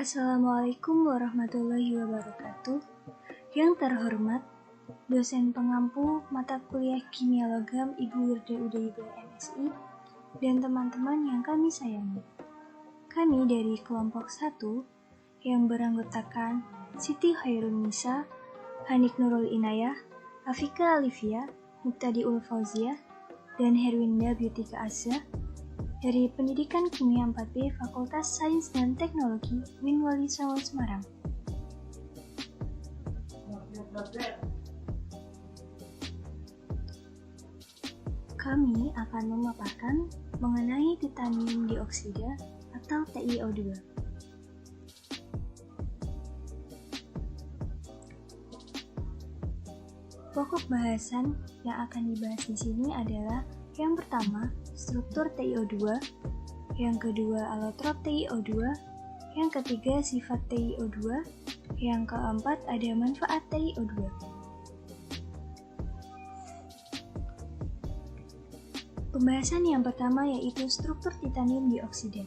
Assalamualaikum warahmatullahi wabarakatuh. Yang terhormat, dosen pengampu mata kuliah Kimia Logam Ibu Wirda Udayba MSI, dan teman-teman yang kami sayangi. Kami dari kelompok 1 yang beranggotakan Siti Khairun Nisa, Hanik Nurul Inayah, Afika Alivia, Muktadiul Fauziah, dan Herwinda Beautika Azza dari Pendidikan Kimia 4B Fakultas Sains dan Teknologi Min Wali Songo Semarang. Kami akan memaparkan mengenai titanium dioksida atau TiO2. Pokok bahasan yang akan dibahas di sini adalah yang pertama, struktur TiO2, yang kedua, alotrop TiO2, yang ketiga, sifat TiO2, yang keempat, ada manfaat TiO2. Pembahasan yang pertama yaitu struktur titanium dioksida.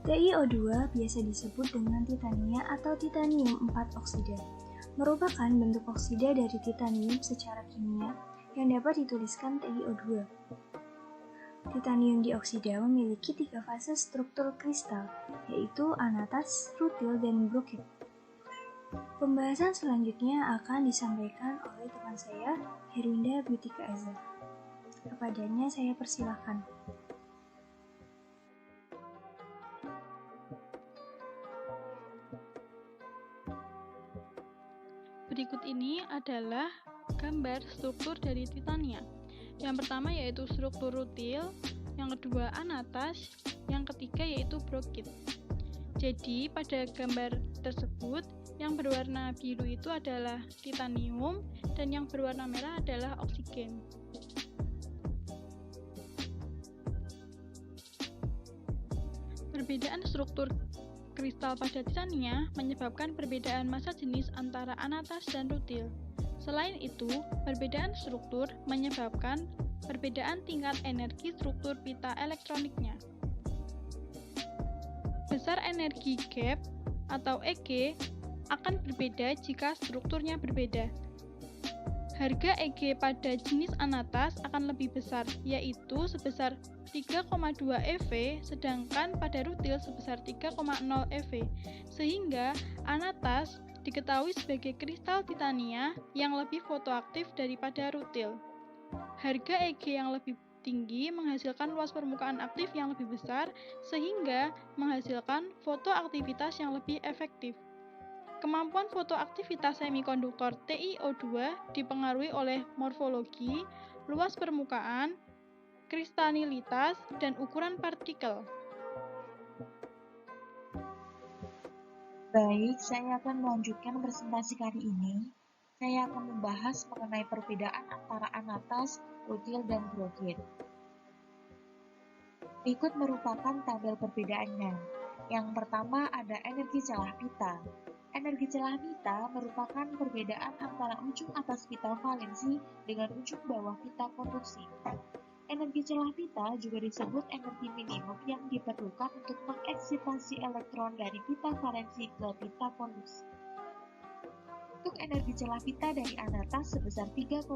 TiO2 biasa disebut dengan titania atau titanium 4 oksida, merupakan bentuk oksida dari titanium secara kimia yang dapat dituliskan TiO2. Titanium dioksida memiliki 3 fase struktur kristal, yaitu anatas, rutil, dan brokit. Pembahasan selanjutnya akan disampaikan oleh teman saya, Herwinda Beautika Azza. Kepadanya saya persilahkan. Berikut ini adalah gambar struktur dari titania. Yang pertama yaitu struktur rutil, yang kedua anatas, yang ketiga yaitu brokit. Jadi pada gambar tersebut yang berwarna biru itu adalah titanium dan yang berwarna merah adalah oksigen. Perbedaan struktur kristal pada titania menyebabkan perbedaan massa jenis antara anatas dan rutil. Selain itu, perbedaan struktur menyebabkan perbedaan tingkat energi struktur pita elektroniknya. Besar energi gap atau EG akan berbeda jika strukturnya berbeda. Harga EG pada jenis anatas akan lebih besar, yaitu sebesar 3,2 eV, sedangkan pada rutil sebesar 3,0 eV, sehingga anatas diketahui sebagai kristal titania yang lebih fotoaktif daripada rutil. Harga EG yang lebih tinggi menghasilkan luas permukaan aktif yang lebih besar, sehingga menghasilkan fotoaktivitas yang lebih efektif. Kemampuan fotoaktivitas semikonduktor TiO2 dipengaruhi oleh morfologi, luas permukaan, kristalinitas, dan ukuran partikel. Baik, saya akan melanjutkan presentasi kali ini. Saya akan membahas mengenai perbedaan antara anatas, rutil, dan brokit. Berikut merupakan tabel perbedaannya. Yang pertama ada energi celah pita. Energi celah pita merupakan perbedaan antara ujung atas pita valensi dengan ujung bawah pita konduksi. Energi celah pita juga disebut energi minimum yang diperlukan untuk mengeksitasi elektron dari pita valensi ke pita konduksi. Untuk energi celah pita dari anatas sebesar 3,3,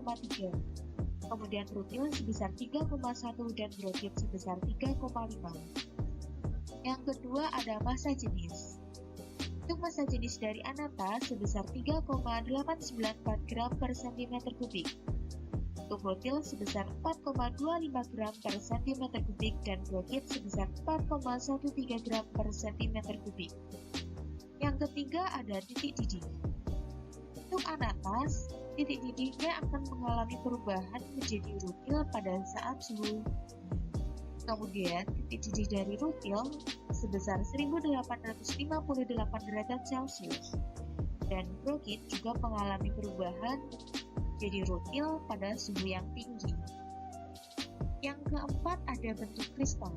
kemudian rutil sebesar 3,1 dan brokit sebesar 3,5. Yang kedua ada massa jenis. Untuk massa jenis dari anatas sebesar 3,894 gram per cm kubik. Untuk rutil sebesar 4,25 gram per cm kubik dan brokit sebesar 4,13 gram per cm kubik. Yang ketiga ada titik didih. Untuk anatas, titik didihnya akan mengalami perubahan menjadi rutil pada saat suhu. Kemudian, titik didih dari rutil sebesar 1858 derajat Celcius. Dan brokit juga mengalami perubahan jadi rutil pada suhu yang tinggi. Yang keempat ada bentuk kristal.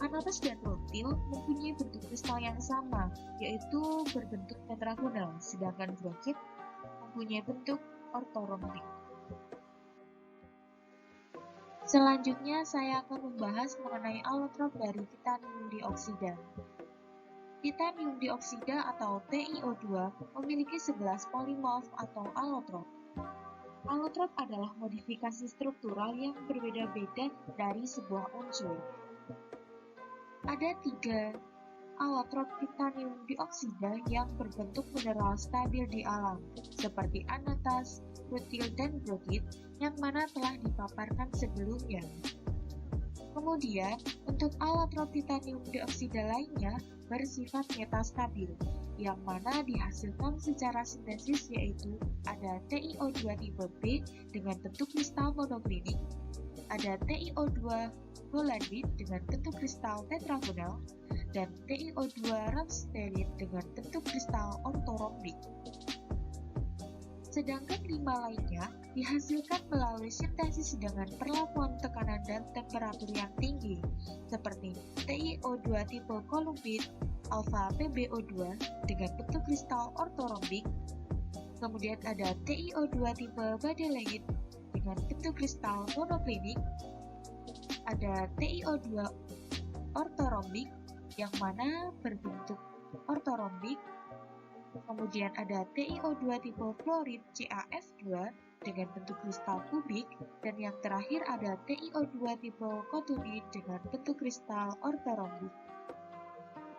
Anatas dan rutil mempunyai bentuk kristal yang sama, yaitu berbentuk tetragonal, sedangkan brokit mempunyai bentuk ortoromdik. Selanjutnya saya akan membahas mengenai alotrop dari titanium dioksida. Titanium dioksida atau TiO2 memiliki 11 polimorf atau alotrop. Alotrop adalah modifikasi struktural yang berbeda-beda dari sebuah unsur. Ada 3 alotrop titanium dioksida yang berbentuk mineral stabil di alam, seperti anatas, rutil, dan brotit, yang mana telah dipaparkan sebelumnya. Kemudian, untuk alotrop titanium dioksida lainnya bersifat metastabil, yang mana dihasilkan secara sintesis, yaitu ada TiO2 tipe B dengan bentuk kristal monoklinik, ada TiO2 holandit dengan bentuk kristal tetragonal, dan TiO2 ramstelit dengan bentuk kristal ortorombik. Sedangkan 5 lainnya dihasilkan melalui sintesis dengan perlakuan tekanan dan temperatur yang tinggi, seperti TiO2 tipe kolumbit, alfa PbO2 dengan bentuk kristal ortorombik, kemudian ada TiO2 tipe badeleit dengan bentuk kristal monoklinik, ada TiO2 ortorombik yang mana berbentuk ortorombik, kemudian ada TiO2 tipe fluorid CaF2 dengan bentuk kristal kubik, dan yang terakhir ada TiO2 tipe kotunit dengan bentuk kristal ortorombik.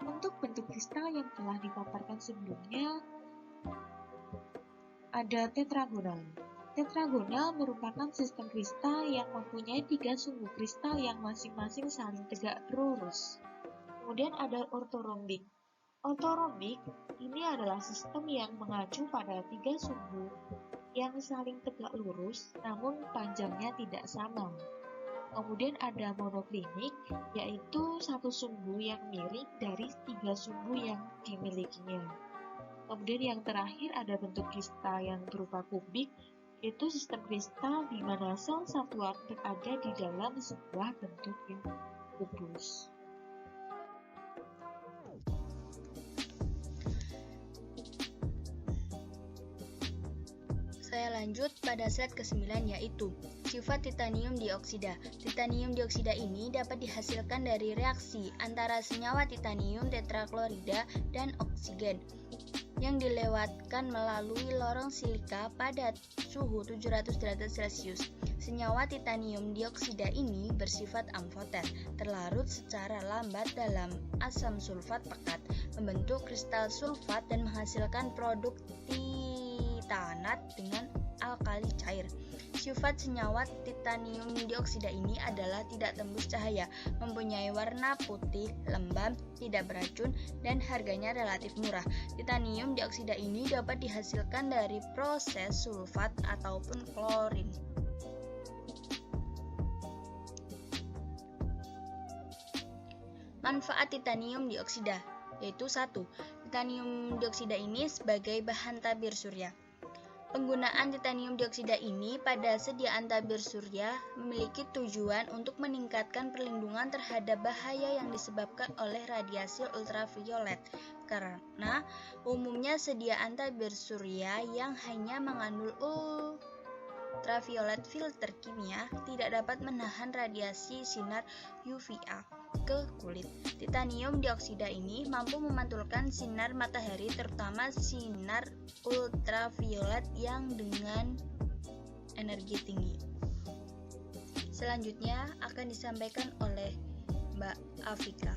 Untuk bentuk kristal yang telah dipaparkan sebelumnya, ada tetragonal. Tetragonal merupakan sistem kristal yang mempunyai 3 sumbu kristal yang masing-masing saling tegak lurus. Kemudian ada ortorombik. Ortorombik ini adalah sistem yang mengacu pada 3 sumbu yang saling tegak lurus namun panjangnya tidak sama. Kemudian ada monoklinik, yaitu satu sumbu yang miring dari 3 sumbu yang dimilikinya. Kemudian yang terakhir ada bentuk kristal yang berupa kubik, yaitu sistem kristal di mana sel satuan berada di dalam sebuah bentuk yang kubus. Saya lanjut pada slide ke-9, yaitu sifat titanium dioksida. Titanium dioksida ini dapat dihasilkan dari reaksi antara senyawa titanium tetraklorida dan oksigen yang dilewatkan melalui lorong silika pada suhu 700 derajat Celcius. Senyawa titanium dioksida ini bersifat amfoter, terlarut secara lambat dalam asam sulfat pekat, membentuk kristal sulfat dan menghasilkan produk titanat dengan alkali cair. Sifat senyawa titanium dioksida ini adalah tidak tembus cahaya, mempunyai warna putih, lembab, tidak beracun, dan harganya relatif murah. Titanium dioksida ini dapat dihasilkan dari proses sulfat ataupun klorin. Manfaat titanium dioksida yaitu 1. Titanium dioksida ini sebagai bahan tabir surya. Penggunaan titanium dioksida ini pada sediaan tabir surya memiliki tujuan untuk meningkatkan perlindungan terhadap bahaya yang disebabkan oleh radiasi ultraviolet, karena umumnya sediaan tabir surya yang hanya mengandung ultraviolet filter kimia tidak dapat menahan radiasi sinar UVA ke kulit. Titanium dioksida ini mampu memantulkan sinar matahari, terutama sinar ultraviolet yang dengan energi tinggi. Selanjutnya akan disampaikan oleh Mbak Afika.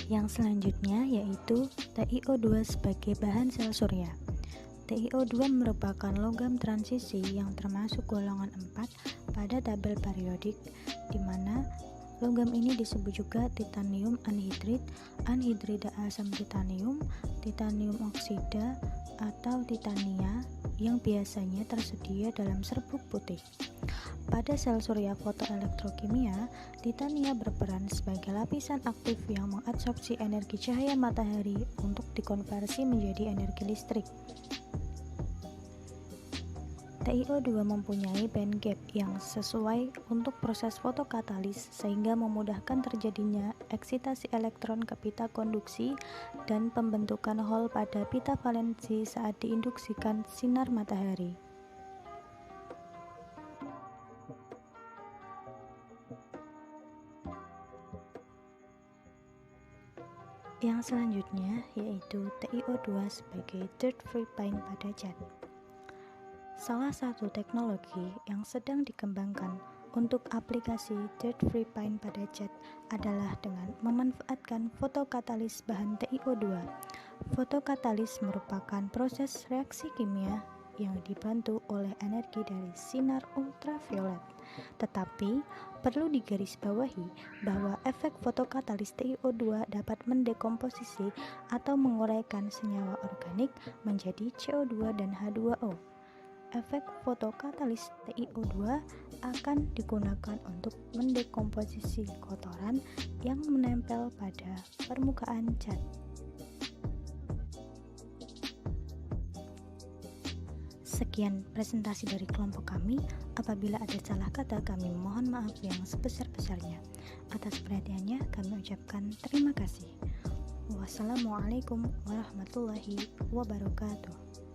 Yang selanjutnya yaitu TiO2 sebagai bahan sel surya. TiO2 merupakan logam transisi yang termasuk golongan 4 pada tabel periodik, di mana logam ini disebut juga titanium anhidrit, anhidrida asam titanium, titanium oksida, atau titania yang biasanya tersedia dalam serbuk putih. Pada sel surya fotoelektrokimia, titania berperan sebagai lapisan aktif yang mengabsorpsi energi cahaya matahari untuk dikonversi menjadi energi listrik. TiO2 mempunyai band gap yang sesuai untuk proses fotokatalis sehingga memudahkan terjadinya eksitasi elektron ke pita konduksi dan pembentukan hole pada pita valensi saat diinduksikan sinar matahari. Yang selanjutnya yaitu TiO2 sebagai dirt free paint pada cat. Salah satu teknologi yang sedang dikembangkan untuk aplikasi dirt free paint pada cat adalah dengan memanfaatkan fotokatalis bahan TiO2. Fotokatalis merupakan proses reaksi kimia yang dibantu oleh energi dari sinar ultraviolet. Tetapi, perlu digarisbawahi bahwa efek fotokatalis TiO2 dapat mendekomposisi atau menguraikan senyawa organik menjadi CO2 dan H2O. Efek fotokatalis TiO2 akan digunakan untuk mendekomposisi kotoran yang menempel pada permukaan cat. Sekian presentasi dari kelompok kami. Apabila ada salah kata, kami mohon maaf yang sebesar-besarnya. Atas perhatiannya, kami ucapkan terima kasih. Wassalamualaikum warahmatullahi wabarakatuh.